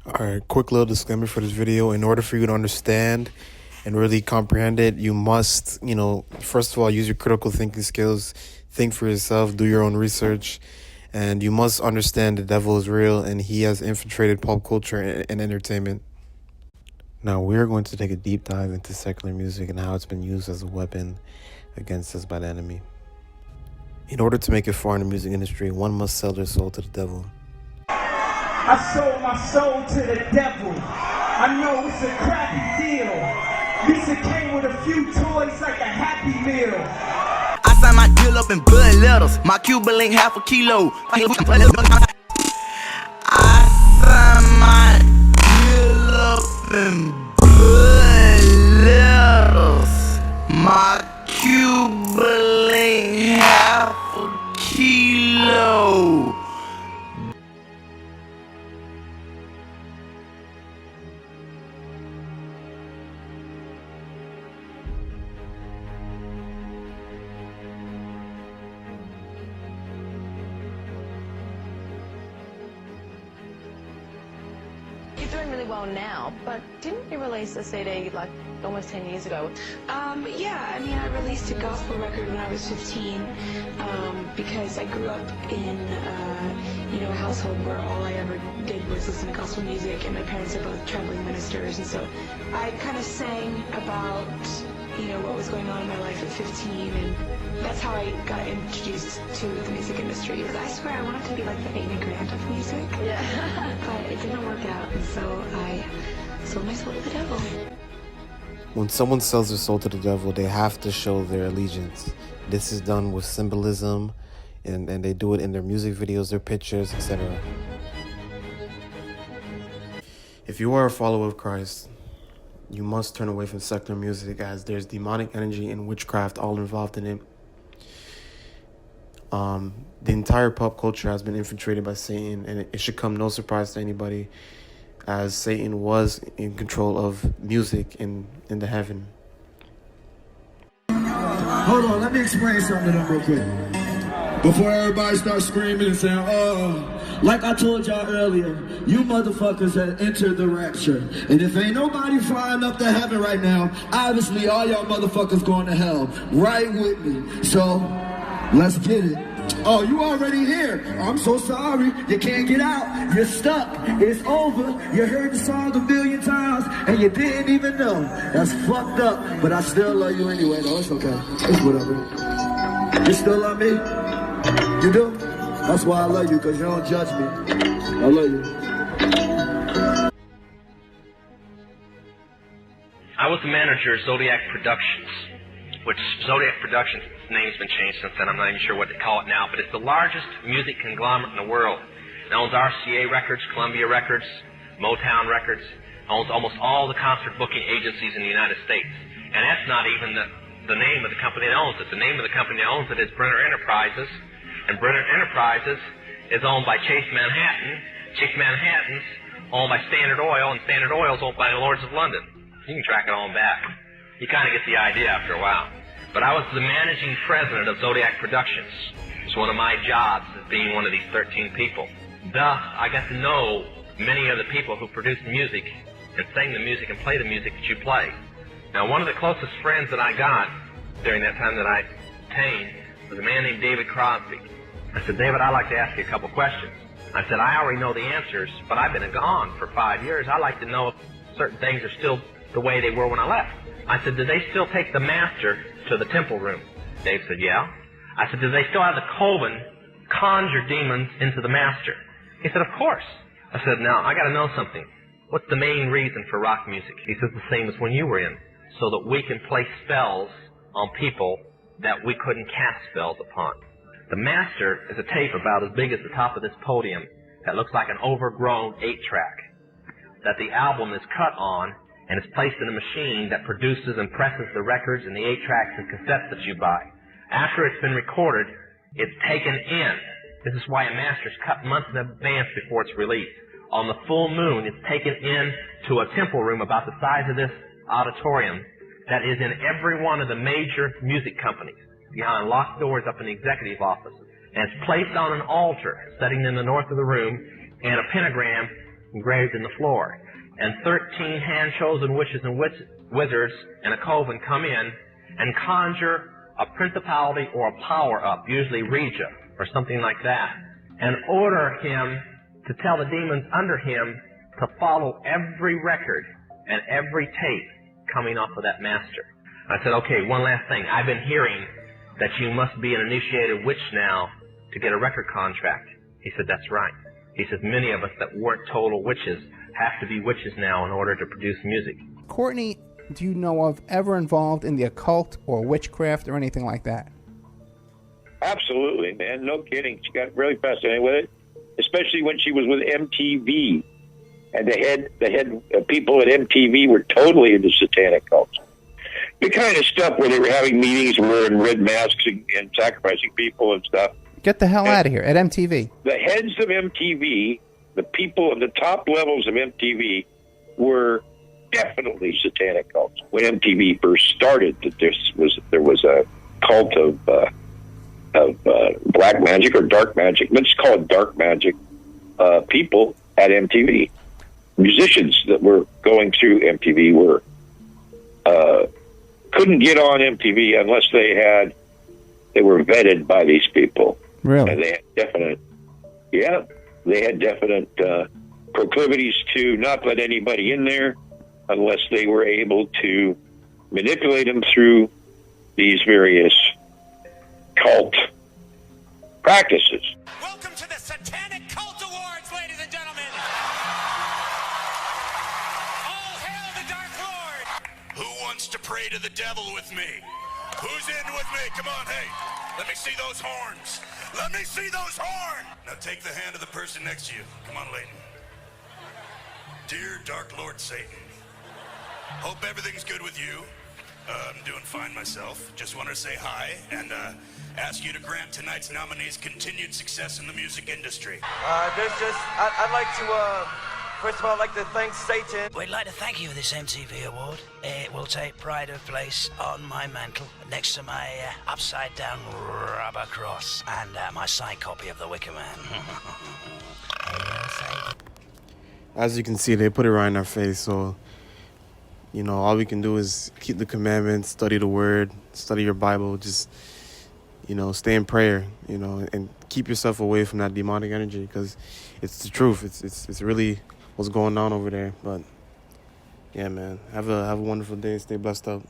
Alright, quick little disclaimer for this video. In order for you to understand and really comprehend it, you must, first of all, use your critical thinking skills, think for yourself, do your own research, and you must understand the devil is real and he has infiltrated pop culture and entertainment. Now, we're going to take a deep dive into secular music and how it's been used as a weapon against us by the enemy. In order to make it far in the music industry, one must sell their soul to the devil. I sold my soul to the devil. I know it's a crappy deal. Lisa came with a few toys like a Happy Meal. I signed my deal up in blood letters. My Cuban link half a kilo. I signed my deal up in blood letters. My Cuban link half a kilo. You're doing really well now, but didn't you release a CD like almost 10 years ago? Yeah, I mean, I released a gospel record when I was 15 because I grew up in, a household where all I ever did was listen to gospel music, and my parents are both traveling ministers, and so I kind of sang about, what was going on in my life at 15, and that's how I got introduced to the music industry. Because I swear I wanted to be like the Amy Grant of music, Yeah. but it didn't work out, and so I sold my soul to the devil. When someone sells their soul to the devil, they have to show their allegiance. This is done with symbolism, and they do it in their music videos, their pictures, etc. If you are a follower of Christ, you must turn away from secular music, as there's demonic energy and witchcraft all involved in it. The entire pop culture has been infiltrated by Satan, and it should come no surprise to anybody, as Satan was in control of music in the heaven. Hold on, let me explain something to them real quick. Before everybody starts screaming and saying, oh, like I told y'all earlier, you motherfuckers have entered the rapture. And if ain't nobody flying up to heaven right now, obviously all y'all motherfuckers going to hell. Right with me. So, let's get it. Oh, you already here. I'm so sorry. You can't get out. You're stuck. It's over. You heard the song a million times and you didn't even know. That's fucked up. But I still love you anyway, though. It's okay. It's whatever. You still love me? You do? That's why I love you, because you don't judge me. I love you. I was the manager of Zodiac Productions, which Zodiac Productions, its name's been changed since then. I'm not even sure what they call it now, but it's the largest music conglomerate in the world. It owns RCA Records, Columbia Records, Motown Records, owns almost all the concert booking agencies in the United States. And that's not even the name of the company that owns it. The name of the company that owns it is Brenner Enterprises, and Brenner Enterprises is owned by Chase Manhattan. Chase Manhattan's owned by Standard Oil, and Standard Oil's owned by the Lords of London. You can track it on back. You kind of get the idea after a while. But I was the managing president of Zodiac Productions. It's one of my jobs as being one of these 13 people. Thus, I got to know many of the people who produce the music and sing the music and play the music that you play. Now, one of the closest friends that I got during that time that I attained was a man named David Crosby. I said, David, I'd like to ask you a couple questions. I said, I already know the answers, but I've been gone for 5 years. I'd like to know if certain things are still the way they were when I left. I said, do they still take the master to the temple room? Dave said, yeah. I said, do they still have the coven conjure demons into the master? He said, of course. I said, now, I got to know something. What's the main reason for rock music? He says, the same as when you were in, so that we can play spells on people that we couldn't cast spells upon. The master is a tape about as big as the top of this podium that looks like an overgrown 8-track that the album is cut on and is placed in a machine that produces and presses the records and the 8-tracks and cassettes that you buy. After it's been recorded, it's taken in. This is why a master is cut months in advance before it's released. On the full moon, it's taken in to a temple room about the size of this auditorium that is in every one of the major music companies, behind locked doors up in the executive office. And it's placed on an altar, sitting in the north of the room, and a pentagram engraved in the floor. And 13 hand-chosen witches and wizards in a coven come in and conjure a principality or a power up, usually Regia or something like that, and order him to tell the demons under him to follow every record and every tape coming off of that master. I said, okay, one last thing. I've been hearing that you must be an initiated witch now to get a record contract. He said, that's right. He says, many of us that weren't total witches have to be witches now in order to produce music. Courtney, do you know of ever involved in the occult or witchcraft or anything like that? Absolutely, man. No kidding. She got really fascinated with it, especially when she was with MTV. And the head people at MTV were totally into satanic cults. The kind of stuff where they were having meetings and wearing red masks and sacrificing people and stuff. Get the hell out of here, at MTV. The heads of MTV, the people at the top levels of MTV, were definitely satanic cults. When MTV first started, there was a cult of black magic or dark magic. Let's call it dark magic. People at MTV, musicians that were going through MTV were couldn't get on MTV unless they were vetted by these people. Really? And they had definite proclivities to not let anybody in there unless they were able to manipulate them through these various cult practices. Welcome to the Satanic Cult Awards, ladies and gentlemen. All hail the Dark Lord. Who wants to pray to the devil with me? Who's in with me? Come on, hey. Let me see those horns. Let me see those horns. Now take the hand of the person next to you. Come on, Leighton. Dear Dark Lord Satan, hope everything's good with you. I'm doing fine myself. Just wanted to say hi and ask you to grant tonight's nominees continued success in the music industry. I'd like to, first of all, I'd like to thank Satan. We'd like to thank you for this MTV award. It will take pride of place on my mantle next to my upside-down rubber cross and my signed copy of The Wicker Man. As you can see, they put it right in our face, so all we can do is keep the commandments, study the word, study your Bible, just, stay in prayer, and keep yourself away from that demonic energy, because it's the truth. It's really what's going on over there. But yeah, man, have a wonderful day. Stay blessed up.